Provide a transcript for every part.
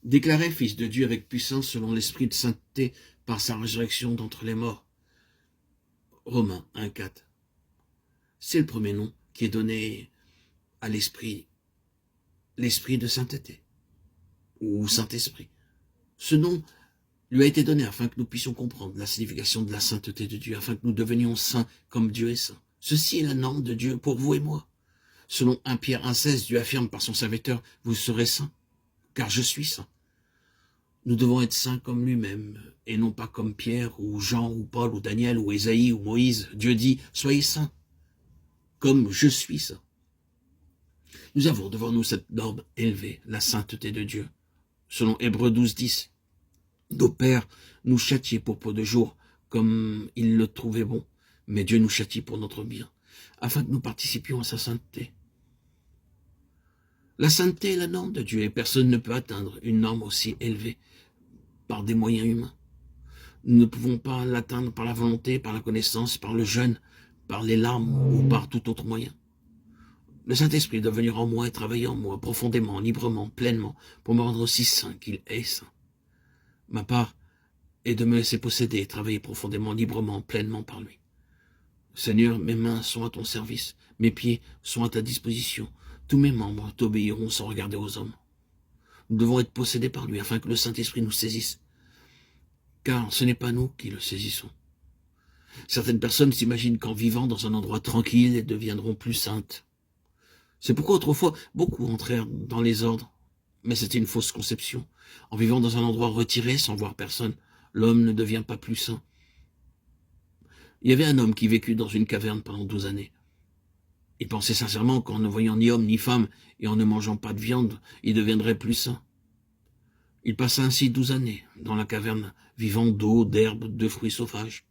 déclaré Fils de Dieu avec puissance selon l'Esprit de sainteté par sa résurrection d'entre les morts. Romains 1,4. C'est le premier nom qui est donné à l'Esprit, l'Esprit de sainteté, ou Saint-Esprit. Ce nom lui a été donné afin que nous puissions comprendre la signification de la sainteté de Dieu, afin que nous devenions saints comme Dieu est saint. Ceci est la norme de Dieu pour vous et moi. Selon 1 Pierre 1,16, Dieu affirme par son serviteur, vous serez saints, car je suis saint. Nous devons être saints comme lui-même, et non pas comme Pierre, ou Jean, ou Paul, ou Daniel, ou Ésaïe, ou Moïse. Dieu dit, soyez saints, comme je suis saint. Nous avons devant nous cette norme élevée, la sainteté de Dieu. Selon Hébreux 12,10, nos pères nous châtiaient pour peu de jours, comme ils le trouvaient bon, mais Dieu nous châtie pour notre bien, afin que nous participions à sa sainteté. La sainteté est la norme de Dieu, et personne ne peut atteindre une norme aussi élevée par des moyens humains. Nous ne pouvons pas l'atteindre par la volonté, par la connaissance, par le jeûne, par les larmes ou par tout autre moyen. Le Saint-Esprit doit venir en moi et travailler en moi, profondément, librement, pleinement, pour me rendre aussi saint qu'il est saint. Ma part est de me laisser posséder et travailler profondément, librement, pleinement par lui. Seigneur, mes mains sont à ton service, mes pieds sont à ta disposition, tous mes membres t'obéiront sans regarder aux hommes. Nous devons être possédés par lui afin que le Saint-Esprit nous saisisse, car ce n'est pas nous qui le saisissons. Certaines personnes s'imaginent qu'en vivant dans un endroit tranquille, elles deviendront plus saintes. C'est pourquoi autrefois, beaucoup entrèrent dans les ordres, mais c'était une fausse conception. En vivant dans un endroit retiré, sans voir personne, l'homme ne devient pas plus saint. Il y avait un homme qui vécut dans une caverne pendant 12 années. Il pensait sincèrement qu'en ne voyant ni homme ni femme et en ne mangeant pas de viande, il deviendrait plus saint. Il passa ainsi 12 années dans la caverne, vivant d'eau, d'herbe, de fruits sauvages.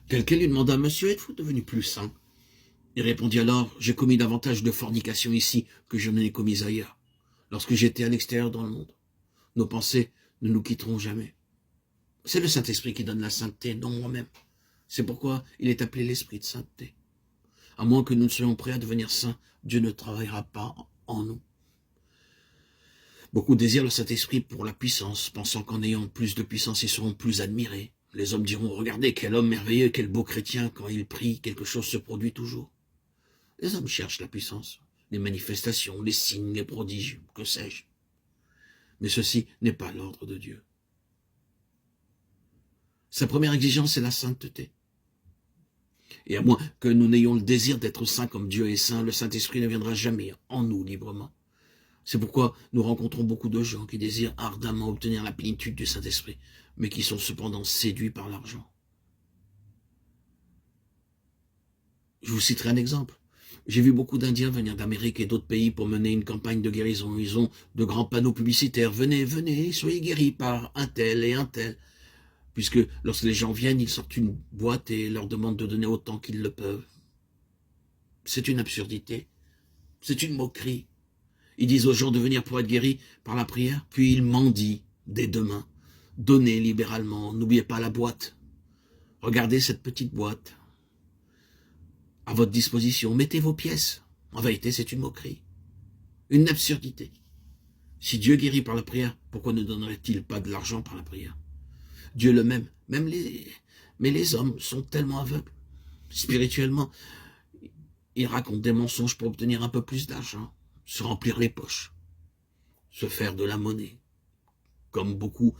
Quelqu'un lui demanda, « Monsieur, êtes-vous devenu plus saint ?» Il répondit alors, « J'ai commis davantage de fornication ici que je n'en ai commis ailleurs, lorsque j'étais à l'extérieur dans le monde. Nos pensées ne nous quitteront jamais. » C'est le Saint-Esprit qui donne la sainteté, non moi-même. C'est pourquoi il est appelé l'Esprit de sainteté. À moins que nous ne soyons prêts à devenir saints, Dieu ne travaillera pas en nous. Beaucoup désirent le Saint-Esprit pour la puissance, pensant qu'en ayant plus de puissance, ils seront plus admirés. Les hommes diront, « Regardez, quel homme merveilleux, quel beau chrétien, quand il prie, quelque chose se produit toujours. » Les hommes cherchent la puissance, les manifestations, les signes, les prodiges, que sais-je. Mais ceci n'est pas l'ordre de Dieu. Sa première exigence est la sainteté. Et à moins que nous n'ayons le désir d'être saints comme Dieu est saint, le Saint-Esprit ne viendra jamais en nous librement. C'est pourquoi nous rencontrons beaucoup de gens qui désirent ardemment obtenir la plénitude du Saint-Esprit, mais qui sont cependant séduits par l'argent. Je vous citerai un exemple. J'ai vu beaucoup d'Indiens venir d'Amérique et d'autres pays pour mener une campagne de guérison. Ils ont de grands panneaux publicitaires. « Venez, venez, soyez guéris par un tel et un tel. » Puisque lorsque les gens viennent, ils sortent une boîte et leur demandent de donner autant qu'ils le peuvent. C'est une absurdité. C'est une moquerie. Ils disent aux gens de venir pour être guéris par la prière, puis ils mendient dès demain. Donnez libéralement, n'oubliez pas la boîte. Regardez cette petite boîte à votre disposition. Mettez vos pièces. En vérité, c'est une moquerie. Une absurdité. Si Dieu guérit par la prière, pourquoi ne donnerait-il pas de l'argent par la prière? Dieu le même. Mais les hommes sont tellement aveugles. Spirituellement, ils racontent des mensonges pour obtenir un peu plus d'argent, se remplir les poches, se faire de la monnaie, comme beaucoup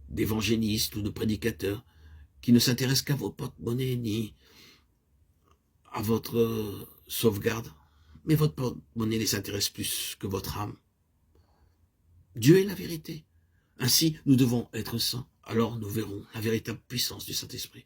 d'évangélistes ou de prédicateurs qui ne s'intéressent qu'à vos porte-monnaie ni à votre sauvegarde. Mais votre porte-monnaie les intéresse plus que votre âme. Dieu est la vérité. Ainsi, nous devons être saints. Alors nous verrons la véritable puissance du Saint-Esprit.